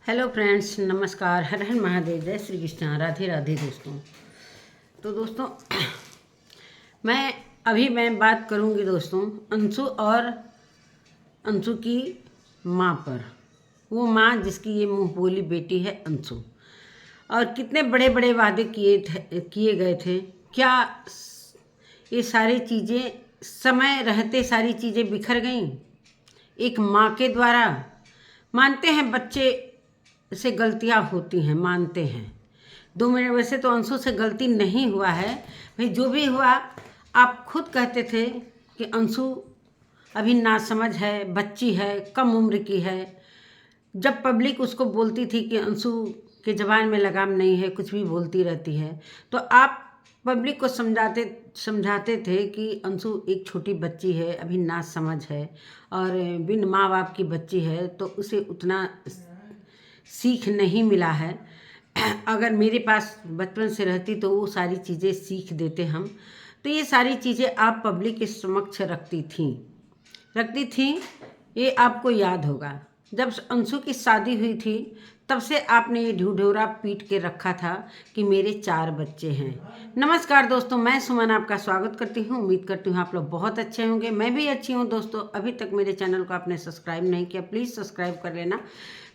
Hello friends, नमस्कार। हर हर महादेव, जय श्री कृष्ण, राधे राधे दोस्तों। तो दोस्तों मैं बात करूंगी दोस्तों अंशु और अंशु की माँ पर। वो माँ जिसकी ये मुंह बोली बेटी है अंशु। और कितने बड़े बड़े वादे किए गए थे। क्या ये सारी चीज़ें समय रहते सारी चीज़ें बिखर गईं एक माँ के द्वारा। मानते हैं बच्चे से गलतियां होती हैं, मानते हैं 2 मिनट। वैसे तो अंशु से गलती नहीं हुआ है भाई, जो भी हुआ आप खुद कहते थे कि अंशु अभी नासमझ है, बच्ची है, कम उम्र की है। जब पब्लिक उसको बोलती थी कि अंशु के ज़बान में लगाम नहीं है, कुछ भी बोलती रहती है, तो आप पब्लिक को समझाते थे कि अंशु एक छोटी बच्ची है, अभी नासमझ है और बिन माँ बाप की बच्ची है, तो उसे उतना सीख नहीं मिला है। अगर मेरे पास बचपन से रहती तो वो सारी चीज़ें सीख देते हम। तो ये सारी चीज़ें आप पब्लिक के समक्ष रखती थी। ये आपको याद होगा जब अंशु की शादी हुई थी, तब से आपने ये ढिढोरा पीट के रखा था कि मेरे 4 बच्चे हैं। नमस्कार दोस्तों, मैं सुमन आपका स्वागत करती हूँ। उम्मीद करती हूँ आप लोग बहुत अच्छे होंगे। मैं भी अच्छी हूँ दोस्तों। अभी तक मेरे चैनल को आपने सब्सक्राइब नहीं किया, प्लीज़ सब्सक्राइब कर लेना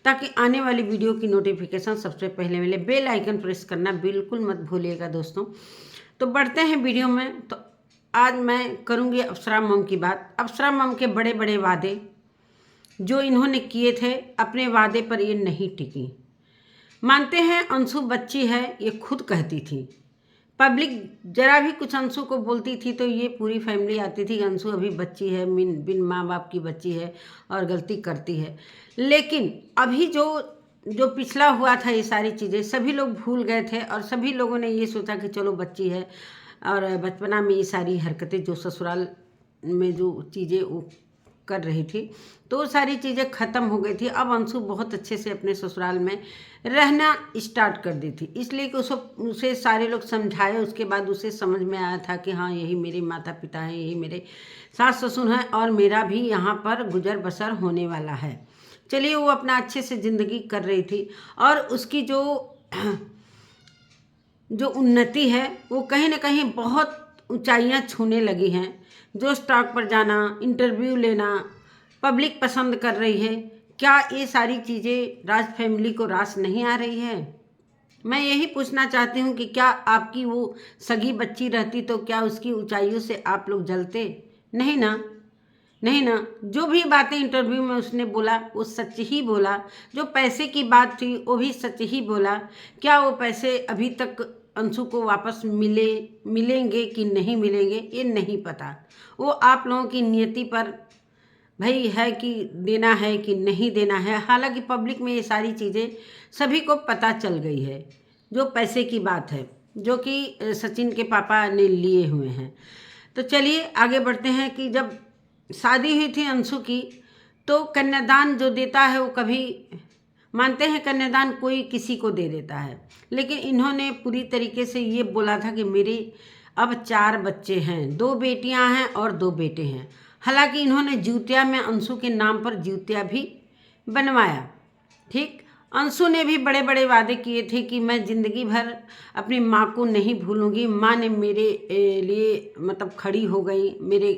ताकि आने वाली वीडियो की नोटिफिकेशन सबसे पहले मिले। बेल आइकन प्रेस करना बिल्कुल मत भूलिएगा दोस्तों। तो बढ़ते हैं वीडियो में। तो आज मैं करूँगी अप्सरा मम की बात। अप्सरा मम के बड़े बड़े वादे जो इन्होंने किए थे, अपने वादे पर ये नहीं टिकी। मानते हैं अंशु बच्ची है, ये खुद कहती थी। पब्लिक जरा भी कुछ अंशु को बोलती थी तो ये पूरी फैमिली आती थी कि अंशु अभी बच्ची है, बिन माँ बाप की बच्ची है और गलती करती है। लेकिन अभी जो पिछला हुआ था, ये सारी चीज़ें सभी लोग भूल गए थे और सभी लोगों ने ये सोचा कि चलो बच्ची है। और बचपना में ये सारी हरकतें जो ससुराल में जो चीज़ें वो कर रही थी, तो वो सारी चीज़ें ख़त्म हो गई थी। अब अंशु बहुत अच्छे से अपने ससुराल में रहना स्टार्ट कर दी थी, इसलिए कि उसे सारे लोग समझाए। उसके बाद उसे समझ में आया था कि हाँ, यही मेरे माता पिता हैं, यही मेरे सास ससुर हैं और मेरा भी यहाँ पर गुजर बसर होने वाला है। चलिए, वो अपना अच्छे से ज़िंदगी कर रही थी और उसकी जो उन्नति है वो कहीं ना कहीं बहुत ऊंचाइयां छूने लगी हैं। जो स्टॉक पर जाना, इंटरव्यू लेना पब्लिक पसंद कर रही है। क्या ये सारी चीज़ें राज फैमिली को रास नहीं आ रही है? मैं यही पूछना चाहती हूँ कि क्या आपकी वो सगी बच्ची रहती तो क्या उसकी ऊंचाइयों से आप लोग जलते? नहीं ना, नहीं ना। जो भी बातें इंटरव्यू में उसने बोला वो सच ही बोला। जो पैसे की बात थी वो भी सच ही बोला। क्या वो पैसे अभी तक अंशु को वापस मिलेंगे कि नहीं मिलेंगे, ये नहीं पता। वो आप लोगों की नियति पर भाई है कि देना है कि नहीं देना है। हालांकि पब्लिक में ये सारी चीज़ें सभी को पता चल गई है। जो पैसे की बात है, जो कि सचिन के पापा ने लिए हुए हैं। तो चलिए आगे बढ़ते हैं कि जब शादी हुई थी अंशु की, तो कन्यादान जो देता है वो कभी, मानते हैं कन्यादान कोई किसी को दे देता है, लेकिन इन्होंने पूरी तरीके से ये बोला था कि मेरे अब 4 बच्चे हैं, 2 बेटियां हैं और 2 बेटे हैं। हालांकि इन्होंने ज्यूतिया में अंशु के नाम पर ज्यूतिया भी बनवाया। ठीक, अंशु ने भी बड़े बड़े वादे किए थे कि मैं ज़िंदगी भर अपनी माँ को नहीं भूलूंगी। माँ ने मेरे लिए मतलब खड़ी हो गई, मेरे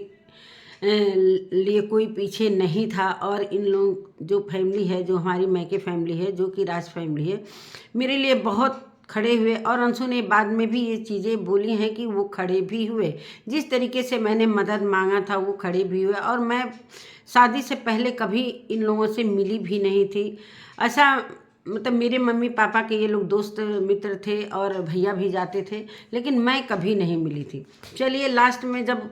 लिए कोई पीछे नहीं था। और इन लोग जो फैमिली है, जो हमारी मैके फैमिली है, जो कि राज फैमिली है, मेरे लिए बहुत खड़े हुए। और अंशु ने बाद में भी ये चीज़ें बोली हैं कि वो खड़े भी हुए। जिस तरीके से मैंने मदद मांगा था वो खड़े भी हुए। और मैं शादी से पहले कभी इन लोगों से मिली भी नहीं थी। ऐसा मतलब मेरे मम्मी पापा के ये लोग दोस्त मित्र थे और भैया भी जाते थे, लेकिन मैं कभी नहीं मिली थी। चलिए, लास्ट में जब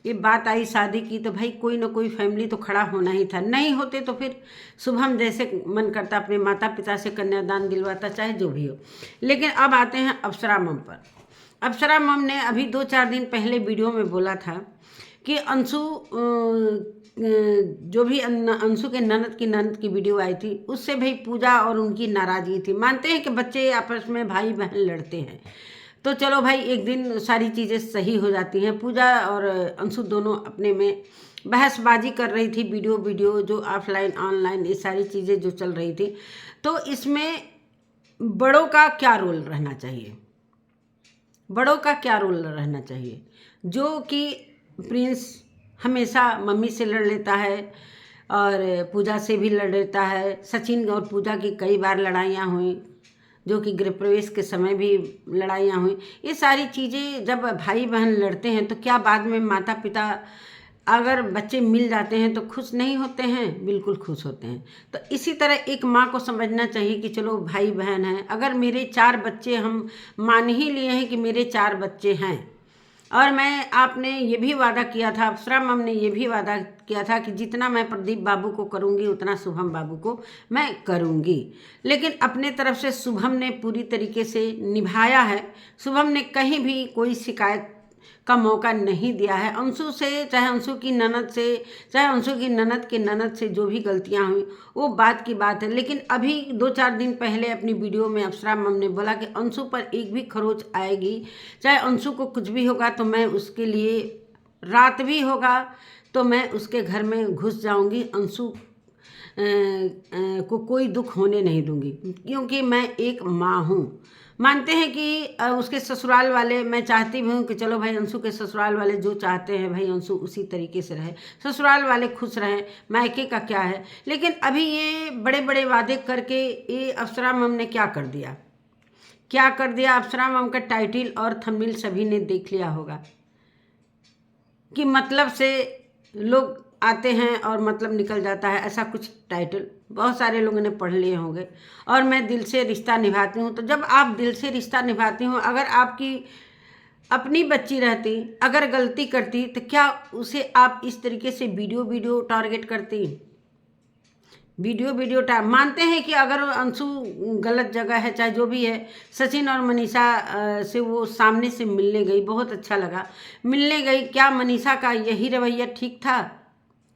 ये बात आई शादी की, तो भाई कोई ना कोई फैमिली तो खड़ा होना ही था। नहीं होते तो फिर शुभम जैसे मन करता अपने माता पिता से कन्यादान दिलवाता, चाहे जो भी हो। लेकिन अब आते हैं अप्सरा मम पर। अप्सरा मम ने अभी 2-4 दिन पहले वीडियो में बोला था कि अंशु जो भी अंशु के ननद की वीडियो आई थी, उससे भाई पूजा और उनकी नाराज़गी थी। मानते हैं कि बच्चे आपस में भाई बहन लड़ते हैं, तो चलो भाई एक दिन सारी चीज़ें सही हो जाती हैं। पूजा और अंशु दोनों अपने में बहसबाजी कर रही थी, वीडियो जो ऑफलाइन ऑनलाइन ये सारी चीज़ें जो चल रही थी। तो इसमें बड़ों का क्या रोल रहना चाहिए, बड़ों का क्या रोल रहना चाहिए। जो कि प्रिंस हमेशा मम्मी से लड़ लेता है और पूजा से भी लड़ लेता है। सचिन और पूजा की कई बार लड़ाइयाँ हुई, जो कि गृह प्रवेश के समय भी लड़ाइयाँ हुई। ये सारी चीज़ें जब भाई बहन लड़ते हैं तो क्या बाद में माता पिता अगर बच्चे मिल जाते हैं तो खुश नहीं होते हैं? बिल्कुल खुश होते हैं। तो इसी तरह एक माँ को समझना चाहिए कि चलो भाई बहन हैं, अगर मेरे 4 बच्चे, हम मान ही लिए हैं कि मेरे 4 बच्चे हैं, और मैं आपने ये भी वादा किया था, अप्सरा मैम ने ये भी वादा किया था कि जितना मैं प्रदीप बाबू को करूँगी उतना शुभम बाबू को मैं करूँगी। लेकिन अपने तरफ से शुभम ने पूरी तरीके से निभाया है। शुभम ने कहीं भी कोई शिकायत का मौका नहीं दिया है। अंशु से, चाहे अंशु की ननद से, चाहे अंशु की ननद के ननद से जो भी गलतियां हुई वो बात की बात है। लेकिन अभी 2-4 दिन पहले अपनी वीडियो में अप्सरा मैम ने बोला कि अंशु पर एक भी खरोच आएगी, चाहे अंशु को कुछ भी होगा तो मैं उसके लिए, रात भी होगा तो मैं उसके घर में घुस जाऊंगी, अंशु को कोई दुख होने नहीं दूंगी, क्योंकि मैं एक माँ हूँ। मानते हैं कि उसके ससुराल वाले, मैं चाहती भी हूँ कि चलो भाई अंशु के ससुराल वाले जो चाहते हैं भाई अंशु उसी तरीके से रहे, ससुराल वाले खुश रहें, मायके का क्या है। लेकिन अभी ये बड़े बड़े वादे करके ये अप्सरा मैम ने क्या कर दिया, क्या कर दिया। अप्सरा मैम का टाइटल और थंबनेल सभी ने देख लिया होगा कि मतलब से लोग आते हैं और मतलब निकल जाता है, ऐसा कुछ टाइटल बहुत सारे लोगों ने पढ़ लिए होंगे। और मैं दिल से रिश्ता निभाती हूँ, तो जब आप दिल से रिश्ता निभाती हूँ, अगर आपकी अपनी बच्ची रहती, अगर गलती करती तो क्या उसे आप इस तरीके से वीडियो टारगेट करती, वीडियो मानते हैं कि अगर अंशु गलत जगह है, चाहे जो भी है, सचिन और मनीषा से वो सामने से मिलने गई, बहुत अच्छा लगा, मिलने गई, क्या मनीषा का यही रवैया ठीक था,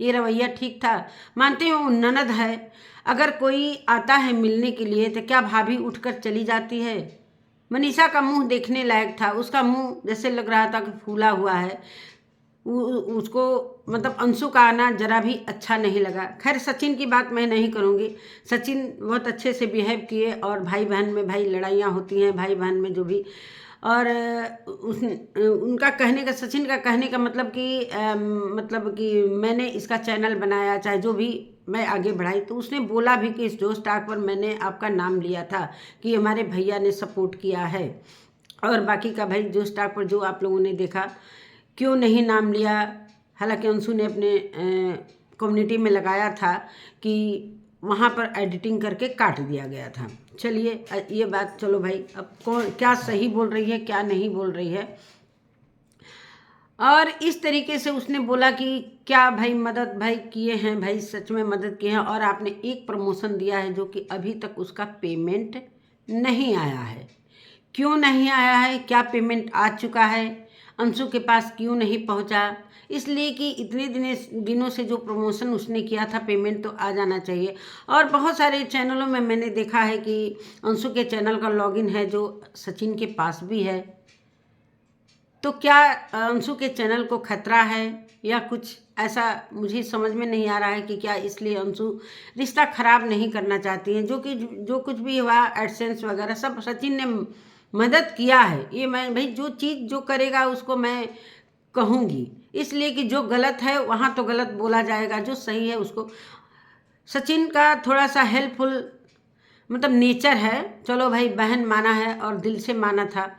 ये रवैया ठीक था। मानते हैं वो ननद है, अगर कोई आता है मिलने के लिए तो क्या भाभी उठकर चली जाती है। मनीषा का मुंह देखने लायक था, उसका मुंह जैसे लग रहा था कि फूला हुआ है, उसको मतलब अंशु का आना जरा भी अच्छा नहीं लगा। खैर सचिन की बात मैं नहीं करूँगी, सचिन बहुत अच्छे से बिहेव किए, और भाई बहन में भाई लड़ाइयाँ होती हैं, भाई बहन में जो भी, और उनका कहने का, सचिन का कहने का मतलब कि मैंने इसका चैनल बनाया, चाहे जो भी मैं आगे बढ़ाई, तो उसने बोला भी कि इस जोश टॉक पर मैंने आपका नाम लिया था कि हमारे भैया ने सपोर्ट किया है। और बाकी का भाई जोश टॉक पर जो आप लोगों ने देखा, क्यों नहीं नाम लिया। हालांकि अंशु ने अपने कम्युनिटी में लगाया था कि वहाँ पर एडिटिंग करके काट दिया गया था। चलिए ये बात, चलो भाई अब कौन क्या सही बोल रही है क्या नहीं बोल रही है। और इस तरीके से उसने बोला कि क्या भाई मदद भाई किए हैं, भाई सच में मदद किए हैं, और आपने एक प्रमोशन दिया है जो कि अभी तक उसका पेमेंट नहीं आया है। क्यों नहीं आया है, क्या पेमेंट आ चुका है, अंशु के पास क्यों नहीं पहुंचा? इसलिए कि इतने दिनों से जो प्रमोशन उसने किया था, पेमेंट तो आ जाना चाहिए। और बहुत सारे चैनलों में मैंने देखा है कि अंशु के चैनल का लॉगिन है जो सचिन के पास भी है। तो क्या अंशु के चैनल को खतरा है या कुछ ऐसा, मुझे समझ में नहीं आ रहा है कि क्या इसलिए अंशु रिश्ता खराब नहीं करना चाहती हैं। जो कुछ भी हुआ, एडसेंस वगैरह सब सचिन ने मदद किया है। ये मैं भाई जो चीज़ जो करेगा उसको मैं कहूँगी, इसलिए कि जो गलत है वहाँ तो गलत बोला जाएगा, जो सही है उसको। सचिन का थोड़ा सा हेल्पफुल मतलब नेचर है, चलो भाई बहन माना है और दिल से माना था,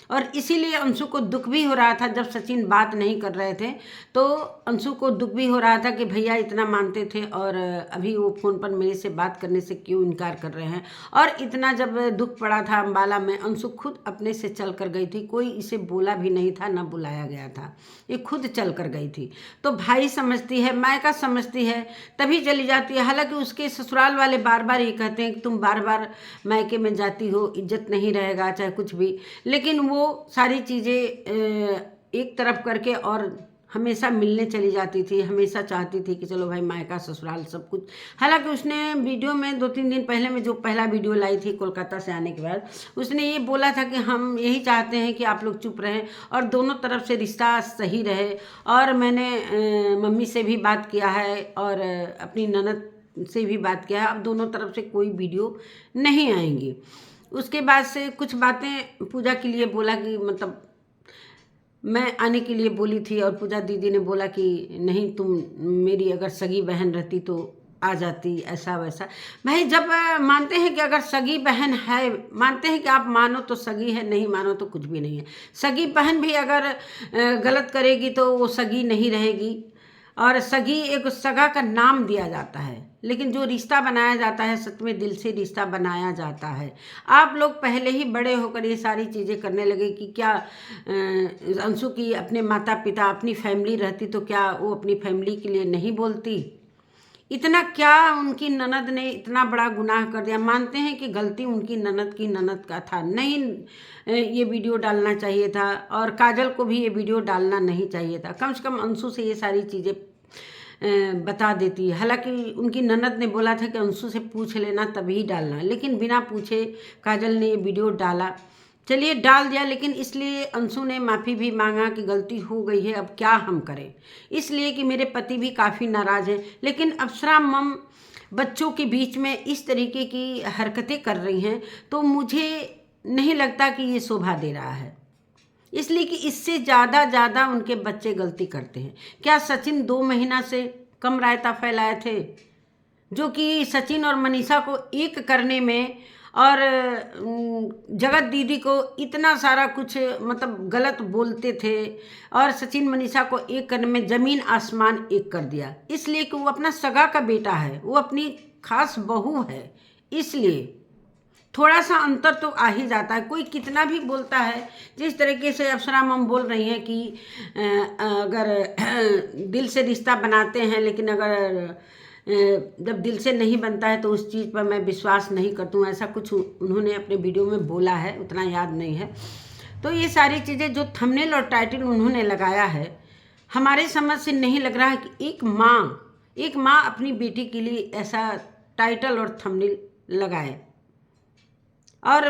और इसीलिए अंशु को दुख भी हो रहा था जब सचिन बात नहीं कर रहे थे। तो अंशु को दुख भी हो रहा था कि भैया इतना मानते थे और अभी वो फ़ोन पर मेरे से बात करने से क्यों इनकार कर रहे हैं। और इतना जब दुख पड़ा था अम्बाला में, अंशु खुद अपने से चल कर गई थी, कोई इसे बोला भी नहीं था, ना बुलाया गया था, ये खुद चल कर गई थी। तो भाई समझती है, मायका समझती है, तभी चली जाती है। हालांकि उसके ससुराल वाले बार बार ये कहते हैं कि तुम बार बार मायके में जाती हो, इज्जत नहीं रहेगा, चाहे कुछ भी। लेकिन वो सारी चीज़ें एक तरफ करके और हमेशा मिलने चली जाती थी, हमेशा चाहती थी कि चलो भाई मायका ससुराल सब कुछ। हालांकि उसने वीडियो में 2-3 दिन पहले में जो पहला वीडियो लाई थी कोलकाता से आने के बाद, उसने ये बोला था कि हम यही चाहते हैं कि आप लोग चुप रहें और दोनों तरफ से रिश्ता सही रहे। और मैंने मम्मी से भी बात किया है और अपनी ननद से भी बात किया है, अब दोनों तरफ से कोई वीडियो नहीं आएंगी। उसके बाद से कुछ बातें पूजा के लिए बोला कि मतलब मैं आने के लिए बोली थी और पूजा दीदी ने बोला कि नहीं, तुम मेरी अगर सगी बहन रहती तो आ जाती, ऐसा वैसा। भाई जब मानते हैं कि अगर सगी बहन है, मानते हैं कि आप मानो तो सगी है, नहीं मानो तो कुछ भी नहीं है। सगी बहन भी अगर गलत करेगी तो वो सगी नहीं रहेगी। और सगी एक सगा का नाम दिया जाता है, लेकिन जो रिश्ता बनाया जाता है सच में दिल से रिश्ता बनाया जाता है। आप लोग पहले ही बड़े होकर ये सारी चीज़ें करने लगे कि क्या अंशु की अपने माता पिता अपनी फैमिली रहती तो क्या वो अपनी फैमिली के लिए नहीं बोलती। इतना क्या उनकी ननद ने इतना बड़ा गुनाह कर दिया। मानते हैं कि गलती उनकी ननद का था, नहीं ये वीडियो डालना चाहिए था और काजल को भी ये वीडियो डालना नहीं चाहिए था। कम से कम अंशु से ये सारी चीज़ें बता देती है। हालांकि उनकी ननद ने बोला था कि अंशु से पूछ लेना तभी डालना, लेकिन बिना पूछे काजल ने ये वीडियो डाला। चलिए डाल दिया, लेकिन इसलिए अंशु ने माफ़ी भी मांगा कि गलती हो गई है, अब क्या हम करें, इसलिए कि मेरे पति भी काफ़ी नाराज़ हैं। लेकिन अप्सरा मम बच्चों के बीच में इस तरीके की हरकतें कर रही हैं तो मुझे नहीं लगता कि ये शोभा दे रहा है, इसलिए कि इससे ज़्यादा उनके बच्चे गलती करते हैं। क्या सचिन 2 महीना से कम रायता फैलाए थे, जो कि सचिन और मनीषा को एक करने में और जगत दीदी को इतना सारा कुछ मतलब गलत बोलते थे और सचिन मनीषा को एक करने में ज़मीन आसमान एक कर दिया, इसलिए कि वो अपना सगा का बेटा है, वो अपनी खास बहू है, इसलिए थोड़ा सा अंतर तो आ ही जाता है। कोई कितना भी बोलता है, जिस तरीके से अप्सरा मम बोल रही हैं कि अगर दिल से रिश्ता बनाते हैं, लेकिन अगर जब दिल से नहीं बनता है तो उस चीज़ पर मैं विश्वास नहीं करती हूँ, ऐसा कुछ उन्होंने अपने वीडियो में बोला है, उतना याद नहीं है। तो ये सारी चीज़ें जो थंबनेल और टाइटल उन्होंने लगाया है, हमारे समझ से नहीं लग रहा है कि एक माँ अपनी बेटी के लिए ऐसा टाइटल और थंबनेल लगाए। और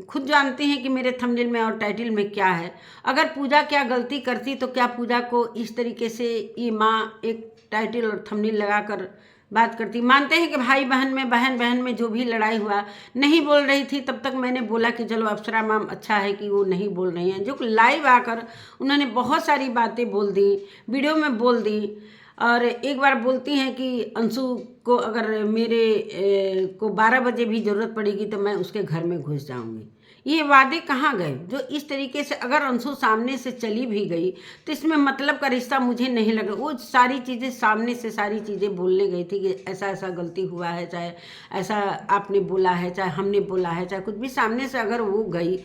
खुद जानते हैं कि मेरे थंबनेल में और टाइटल में क्या है। अगर पूजा क्या गलती करती तो क्या पूजा को इस तरीके से ये माँ एक टाइटल और थंबनेल लगाकर बात करती। मानते हैं कि भाई बहन में बहन में जो भी लड़ाई हुआ, नहीं बोल रही थी तब तक मैंने बोला कि चलो अप्सरा मैम अच्छा है कि वो नहीं बोल रही हैं। जो लाइव आकर उन्होंने बहुत सारी बातें बोल दी, वीडियो में बोल दी। और एक बार बोलती हैं कि अंशु को अगर मेरे को 12 बजे भी ज़रूरत पड़ेगी तो मैं उसके घर में घुस जाऊंगी। ये वादे कहाँ गए? जो इस तरीके से अगर अंशु सामने से चली भी गई तो इसमें मतलब का रिश्ता मुझे नहीं लगा। वो सारी चीज़ें सामने से सारी चीज़ें बोलने गई थी कि ऐसा ऐसा गलती हुआ है, चाहे ऐसा आपने बोला है, चाहे हमने बोला है, चाहे कुछ भी सामने से अगर वो गई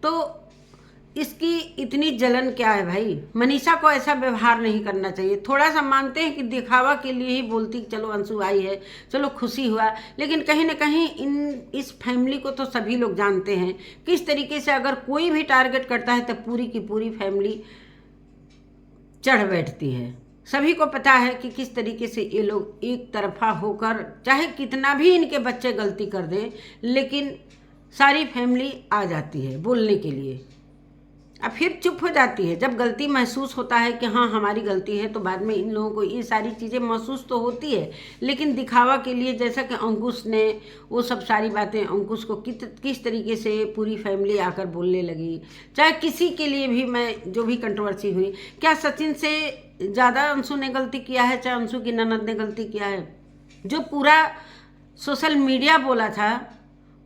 तो इसकी इतनी जलन क्या है भाई? मनीषा को ऐसा व्यवहार नहीं करना चाहिए। थोड़ा सा मानते हैं कि दिखावा के लिए ही बोलती, चलो अंशु आई है, चलो खुशी हुआ, लेकिन कहीं ना कहीं इस फैमिली को तो सभी लोग जानते हैं किस तरीके से अगर कोई भी टारगेट करता है तो पूरी की पूरी फैमिली चढ़ बैठती है। सभी को पता है कि किस तरीके से ये लोग एक तरफा होकर, चाहे कितना भी इनके बच्चे गलती कर दें, लेकिन सारी फैमिली आ जाती है बोलने के लिए, अब फिर चुप हो जाती है। जब गलती महसूस होता है कि हाँ हमारी गलती है तो बाद में इन लोगों को ये सारी चीज़ें महसूस तो होती है, लेकिन दिखावा के लिए, जैसा कि अंकुश ने वो सब सारी बातें, अंकुश को किस तरीके से पूरी फैमिली आकर बोलने लगी। चाहे किसी के लिए भी मैं जो भी कंट्रोवर्सी हुई, क्या सचिन से ज़्यादा अंशु ने गलती किया है, चाहे अंशु की ननद ने गलती किया है? जो पूरा सोशल मीडिया बोला था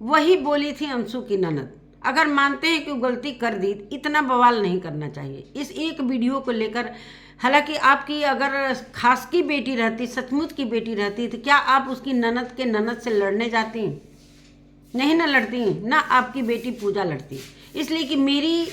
वही बोली थी अंशु की ननद। अगर मानते हैं कि वो गलती कर दी, इतना बवाल नहीं करना चाहिए इस एक वीडियो को लेकर। हालांकि आपकी अगर खास की बेटी रहती, सचमुच की बेटी रहती, तो क्या आप उसकी ननद के ननद से लड़ने जाती? नहीं ना लड़ती ना, आपकी बेटी पूजा लड़ती। इसलिए कि मेरी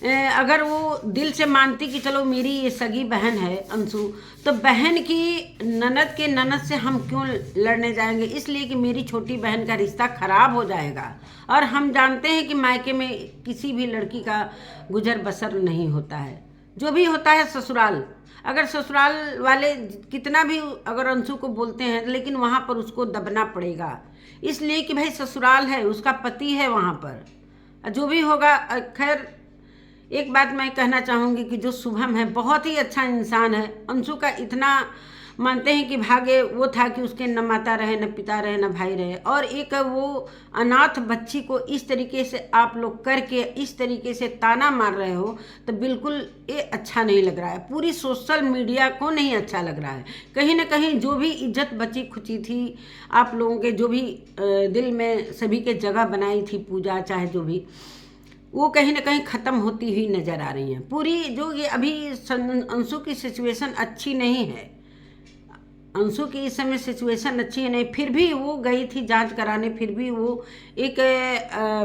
अगर वो दिल से मानती कि चलो मेरी ये सगी बहन है अंशु, तो बहन की ननद के ननद से हम क्यों लड़ने जाएंगे? इसलिए कि मेरी छोटी बहन का रिश्ता खराब हो जाएगा। और हम जानते हैं कि मायके में किसी भी लड़की का गुजर बसर नहीं होता है। जो भी होता है ससुराल, अगर ससुराल वाले कितना भी अगर अंशु को बोलते हैं, लेकिन वहाँ पर उसको दबना पड़ेगा, इसलिए कि भाई ससुराल है, उसका पति है वहाँ पर। जो भी होगा, खैर एक बात मैं कहना चाहूँगी कि जो शुभम है बहुत ही अच्छा इंसान है। अंशु का इतना मानते हैं कि भाग्य वो था कि उसके न माता रहे, न पिता रहे, न भाई रहे, और एक वो अनाथ बच्ची को इस तरीके से आप लोग करके इस तरीके से ताना मार रहे हो, तो बिल्कुल ये अच्छा नहीं लग रहा है। पूरी सोशल मीडिया को नहीं अच्छा लग रहा है। कहीं ना कहीं जो भी इज्जत बची खुची थी आप लोगों के, जो भी दिल में सभी के जगह बनाई थी पूजा, चाहे जो भी, वो कहीं ना कहीं ख़त्म होती हुई नज़र आ रही हैं। पूरी जो ये अभी अंशु की सिचुएशन अच्छी नहीं है, अंशु की इस समय सिचुएशन अच्छी है नहीं, फिर भी वो गई थी जांच कराने, फिर भी वो एक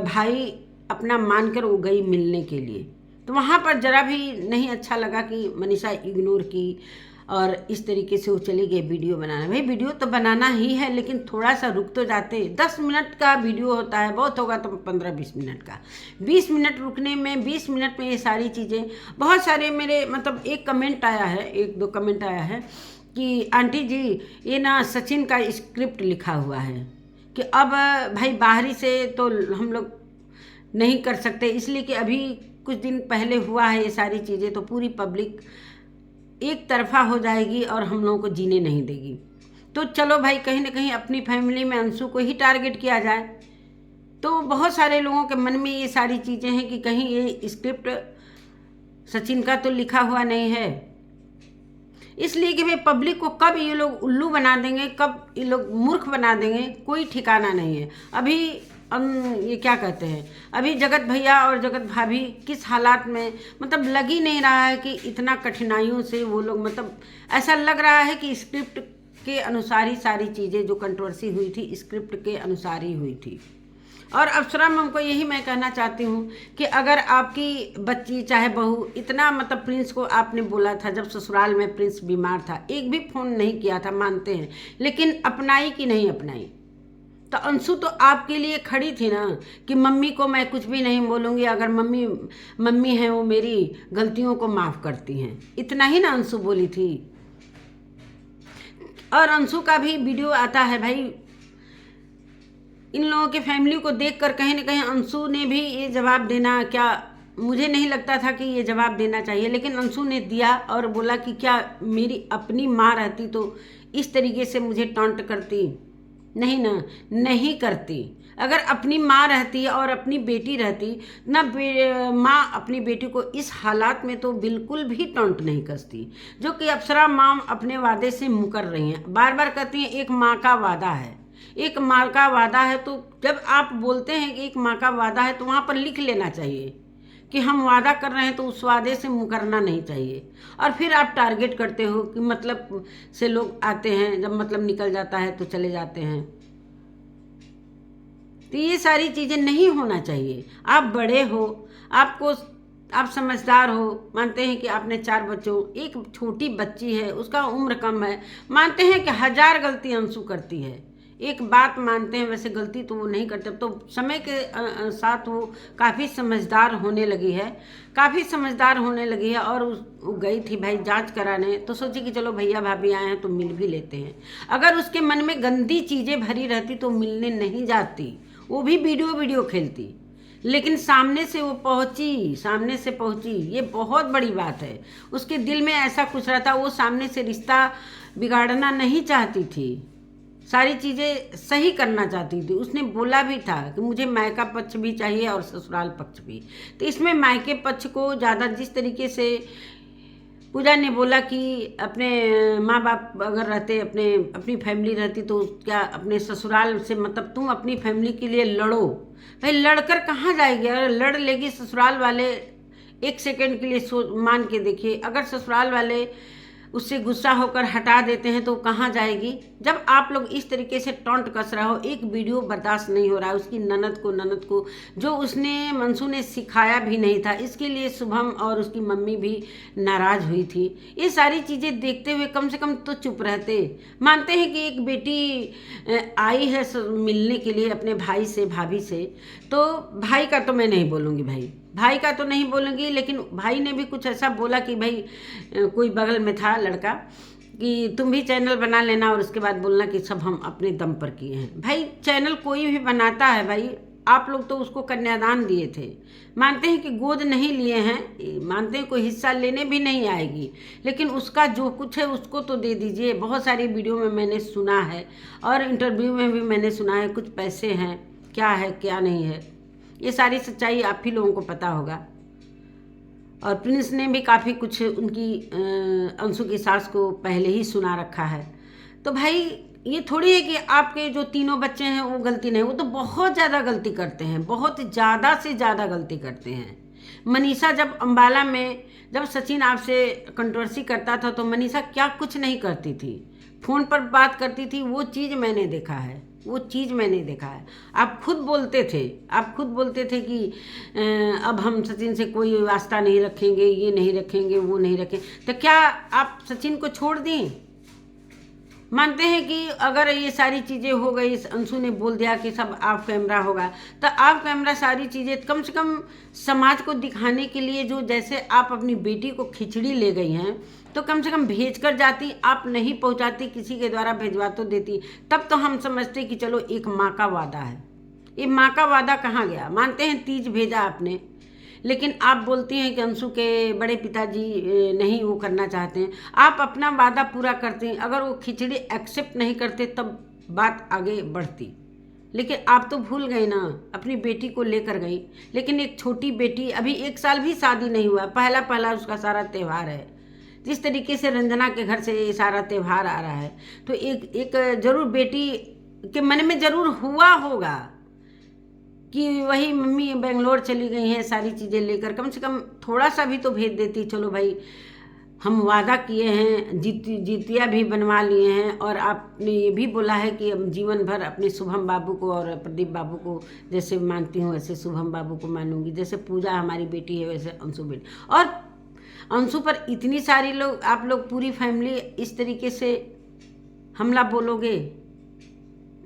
भाई अपना मानकर वो गई मिलने के लिए। तो वहाँ पर ज़रा भी नहीं अच्छा लगा कि मनीषा इग्नोर की और इस तरीके से वो चली गई वीडियो बनाना। भाई वीडियो तो बनाना ही है, लेकिन थोड़ा सा रुक तो जाते। 10 मिनट का वीडियो होता है, बहुत होगा तो 15-20 मिनट का। 20 मिनट रुकने में, 20 मिनट में ये सारी चीज़ें, बहुत सारे मेरे मतलब एक कमेंट आया है, 1-2 कमेंट आया है कि आंटी जी ये ना सचिन का स्क्रिप्ट लिखा हुआ है कि अब भाई बाहरी से तो हम लोग नहीं कर सकते, इसलिए कि अभी कुछ दिन पहले हुआ है ये सारी चीज़ें, तो पूरी पब्लिक एक तरफा हो जाएगी और हम लोगों को जीने नहीं देगी। तो चलो भाई, कहीं ना कहीं अपनी फैमिली में अंशु को ही टारगेट किया जाए। तो बहुत सारे लोगों के मन में ये सारी चीज़ें हैं कि कहीं ये स्क्रिप्ट सचिन का तो लिखा हुआ नहीं है, इसलिए कि भाई पब्लिक को कब ये लोग उल्लू बना देंगे, कब ये लोग मूर्ख बना देंगे, कोई ठिकाना नहीं है। अभी ये क्या कहते हैं, अभी जगत भैया और जगत भाभी किस हालात में, मतलब लग ही नहीं रहा है कि इतना कठिनाइयों से वो लोग, मतलब ऐसा लग रहा है कि स्क्रिप्ट के अनुसार ही सारी चीज़ें जो कंट्रोवर्सी हुई थी स्क्रिप्ट के अनुसार ही हुई थी। और अप्सरा मैम को यही मैं कहना चाहती हूँ कि अगर आपकी बच्ची चाहे बहू इतना, मतलब प्रिंस को आपने बोला था जब ससुराल में प्रिंस बीमार था, एक भी फ़ोन नहीं किया था, मानते हैं, लेकिन अपनाई कि नहीं अपनाई? तो अंशु तो आपके लिए खड़ी थी ना कि मम्मी को मैं कुछ भी नहीं बोलूँगी, अगर मम्मी हैं वो मेरी गलतियों को माफ़ करती हैं, इतना ही ना अंशु बोली थी। और अंशु का भी वीडियो आता है भाई, इन लोगों के फैमिली को देखकर कहीं ना कहीं अंशु ने भी ये जवाब देना, क्या मुझे नहीं लगता था कि ये जवाब देना चाहिए, लेकिन अंशु ने दिया और बोला कि क्या मेरी अपनी माँ रहती तो इस तरीके से मुझे टॉन्ट करती? नहीं ना, नहीं करती। अगर अपनी माँ रहती और अपनी बेटी रहती ना, माँ अपनी बेटी को इस हालात में तो बिल्कुल भी टॉन्ट नहीं करती, जो कि अप्सरा माँ अपने वादे से मुकर रही हैं। बार बार कहती हैं एक माँ का वादा है, एक माँ का वादा है। तो जब आप बोलते हैं कि एक माँ का वादा है, तो वहाँ पर लिख लेना चाहिए कि हम वादा कर रहे हैं, तो उस वादे से मुकरना नहीं चाहिए। और फिर आप टारगेट करते हो कि मतलब से लोग आते हैं, जब मतलब निकल जाता है तो चले जाते हैं। तो ये सारी चीज़ें नहीं होना चाहिए। आप बड़े हो, आप समझदार हो, मानते हैं कि आपने 4 बच्चों, एक छोटी बच्ची है, उसका उम्र कम है, मानते हैं कि 1000 गलती अंशु करती है, एक बात मानते हैं, वैसे गलती तो वो नहीं करते। तो समय के साथ वो काफ़ी समझदार होने लगी है, काफ़ी समझदार होने लगी है। और वो गई थी भाई जांच कराने, तो सोची कि चलो भैया भाभी आए हैं तो मिल भी लेते हैं। अगर उसके मन में गंदी चीज़ें भरी रहती तो मिलने नहीं जाती, वो भी वीडियो खेलती। लेकिन सामने से वो पहुंची, सामने से पहुंची, ये बहुत बड़ी बात है। उसके दिल में ऐसा कुछ रहा था, वो सामने से रिश्ता बिगाड़ना नहीं चाहती थी, सारी चीज़ें सही करना चाहती थी। उसने बोला भी था कि मुझे मायका पक्ष भी चाहिए और ससुराल पक्ष भी। तो इसमें मायके पक्ष को ज़्यादा, जिस तरीके से पूजा ने बोला कि अपने माँ बाप अगर रहते, अपनी फैमिली रहती, तो क्या अपने ससुराल से, मतलब तुम अपनी फैमिली के लिए लड़ो। भाई लड़कर कहाँ जाएगी? अगर लड़ लेगी ससुराल वाले, एक सेकंड के लिए मान के देखिए, अगर ससुराल वाले उससे गुस्सा होकर हटा देते हैं तो कहाँ जाएगी। जब आप लोग इस तरीके से टॉन्ट कस रहे हो, एक वीडियो बर्दाश्त नहीं हो रहा है उसकी ननद को जो उसने मंसू ने सिखाया भी नहीं था, इसके लिए शुभम और उसकी मम्मी भी नाराज़ हुई थी। ये सारी चीज़ें देखते हुए कम से कम तो चुप रहते। मानते हैं कि एक बेटी आई है मिलने के लिए अपने भाई से, भाभी से, तो भाई का तो मैं नहीं बोलूँगी, भाई का तो नहीं बोलूँगी, लेकिन भाई ने भी कुछ ऐसा बोला कि भाई कोई बगल में था लड़का कि तुम भी चैनल बना लेना और उसके बाद बोलना कि सब हम अपने दम पर किए हैं। भाई चैनल कोई भी बनाता है भाई, आप लोग तो उसको कन्यादान दिए थे, मानते हैं कि गोद नहीं लिए हैं, मानते हैं कोई हिस्सा लेने भी नहीं आएगी, लेकिन उसका जो कुछ है उसको तो दे दीजिए। बहुत सारी वीडियो में मैंने सुना है और इंटरव्यू में भी मैंने सुना है कुछ पैसे हैं, क्या है क्या नहीं है, ये सारी सच्चाई आप ही लोगों को पता होगा। और प्रिंस ने भी काफ़ी कुछ उनकी अंशु की सास को पहले ही सुना रखा है। तो भाई ये थोड़ी है कि आपके जो तीनों बच्चे हैं वो गलती नहीं, वो तो बहुत ज़्यादा गलती करते हैं, बहुत ज़्यादा से ज़्यादा गलती करते हैं। मनीषा जब अम्बाला में, जब सचिन आपसे कंट्रोवर्सी करता था तो मनीषा क्या कुछ नहीं करती थी, फ़ोन पर बात करती थी, वो चीज़ मैंने देखा है, वो चीज़ मैंने देखा है। आप खुद बोलते थे कि अब हम सचिन से कोई वास्ता नहीं रखेंगे, ये नहीं रखेंगे, वो नहीं रखेंगे। तो क्या आप सचिन को छोड़ दी? मानते हैं कि अगर ये सारी चीज़ें हो गई, अंशु ने बोल दिया कि सब ऑफ कैमरा होगा, तो ऑफ कैमरा सारी चीज़ें कम से कम समाज को दिखाने के लिए, जो जैसे आप अपनी बेटी को खिचड़ी ले गई हैं तो कम से कम भेज कर जाती, आप नहीं पहुंचाती, किसी के द्वारा भेजवा तो देती, तब तो हम समझते कि चलो एक माँ का वादा है। ये माँ का वादा कहाँ गया? मानते हैं तीज भेजा आपने, लेकिन आप बोलती हैं कि अंशु के बड़े पिताजी नहीं वो करना चाहते हैं। आप अपना वादा पूरा करते हैं, अगर वो खिचड़ी एक्सेप्ट नहीं करते तब बात आगे बढ़ती, लेकिन आप तो भूल गई ना, अपनी बेटी को लेकर गई। लेकिन एक छोटी बेटी, अभी 1 साल भी शादी नहीं हुआ, पहला उसका सारा त्यौहार है। जिस तरीके से रंजना के घर से ये सारा त्यौहार आ रहा है, तो एक जरूर बेटी के मन में जरूर हुआ होगा कि वही मम्मी बेंगलोर चली गई हैं सारी चीज़ें लेकर, कम से कम थोड़ा सा भी तो भेज देती। चलो भाई हम वादा किए हैं, जीतिया भी बनवा लिए हैं, और आपने ये भी बोला है कि हम जीवन भर अपने शुभम बाबू को और प्रदीप बाबू को जैसे मानती हूँ वैसे शुभम बाबू को मानूंगी, जैसे पूजा हमारी बेटी है वैसे अंशु बेटी। और अंशु पर इतनी सारी लोग, आप लोग पूरी फैमिली इस तरीके से हमला बोलोगे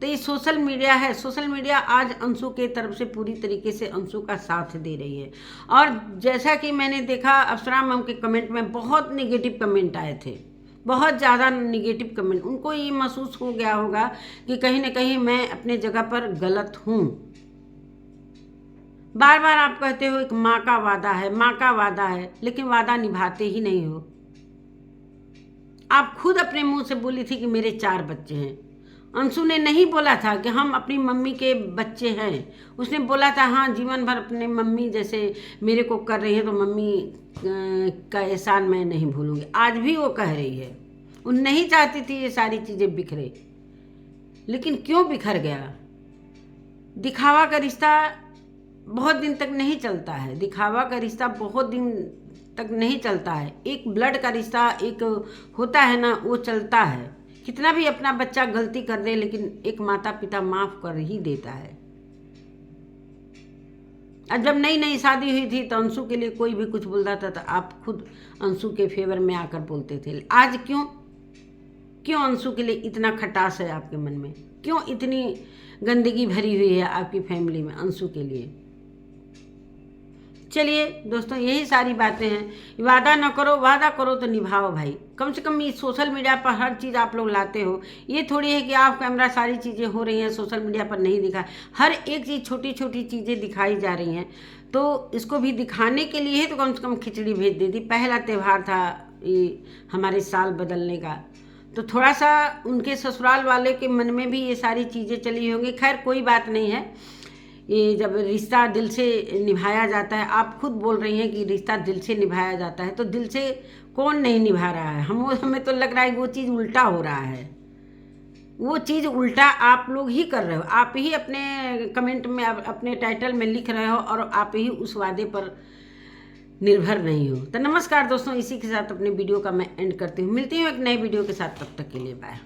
तो ये सोशल मीडिया है। सोशल मीडिया आज अंशु के तरफ से पूरी तरीके से अंशु का साथ दे रही है। और जैसा कि मैंने देखा अप्सरा मैम के कमेंट में बहुत नेगेटिव कमेंट आए थे, बहुत ज़्यादा नेगेटिव कमेंट। उनको ये महसूस हो गया होगा कि कहीं ना कहीं मैं अपने जगह पर गलत हूँ। बार बार आप कहते हो एक माँ का वादा है, माँ का वादा है, लेकिन वादा निभाते ही नहीं हो। आप खुद अपने मुंह से बोली थी कि मेरे 4 बच्चे हैं। अंशु ने नहीं बोला था कि हम अपनी मम्मी के बच्चे हैं, उसने बोला था हाँ जीवन भर अपने मम्मी जैसे मेरे को कर रही है तो मम्मी का एहसान मैं नहीं भूलूंगी। आज भी वो कह रही है, वो नहीं चाहती थी ये सारी चीज़ें बिखरे, लेकिन क्यों बिखर गया? दिखावा का रिश्ता बहुत दिन तक नहीं चलता है, दिखावा का रिश्ता बहुत दिन तक नहीं चलता है। एक ब्लड का रिश्ता एक होता है ना, वो चलता है। कितना भी अपना बच्चा गलती कर दे, लेकिन एक माता पिता माफ कर ही देता है। अब जब नई नई शादी हुई थी तो अंशु के लिए कोई भी कुछ बोलता था तो आप खुद अंशु के फेवर में आकर बोलते थे। आज क्यों अंशु के लिए इतना खटास है आपके मन में? क्यों इतनी गंदगी भरी हुई है आपकी फैमिली में अंशु के लिए? चलिए दोस्तों, यही सारी बातें हैं। वादा न करो, वादा करो तो निभाओ भाई। कम से कम ये सोशल मीडिया पर हर चीज़ आप लोग लाते हो, ये थोड़ी है कि आप कैमरा सारी चीज़ें हो रही हैं सोशल मीडिया पर नहीं दिखा। हर एक चीज़ छोटी छोटी चीज़ें दिखाई जा रही हैं, तो इसको भी दिखाने के लिए तो कम से कम खिचड़ी भेज देती। पहला त्यौहार था ये हमारे साल बदलने का, तो थोड़ा सा उनके ससुराल वाले के मन में भी ये सारी चीज़ें चली होंगी। खैर कोई बात नहीं है, ये जब रिश्ता दिल से निभाया जाता है, आप खुद बोल रही हैं कि रिश्ता दिल से निभाया जाता है, तो दिल से कौन नहीं निभा रहा है? हमें तो लग रहा है वो चीज़ उल्टा हो रहा है। वो चीज़ उल्टा आप लोग ही कर रहे हो, आप ही अपने कमेंट में अपने टाइटल में लिख रहे हो और आप ही उस वादे पर निर्भर नहीं हो। तो नमस्कार दोस्तों, इसी के साथ अपने वीडियो का मैं एंड करती हूँ। मिलती हूँ एक नए वीडियो के साथ, तब तक के लिए बाय।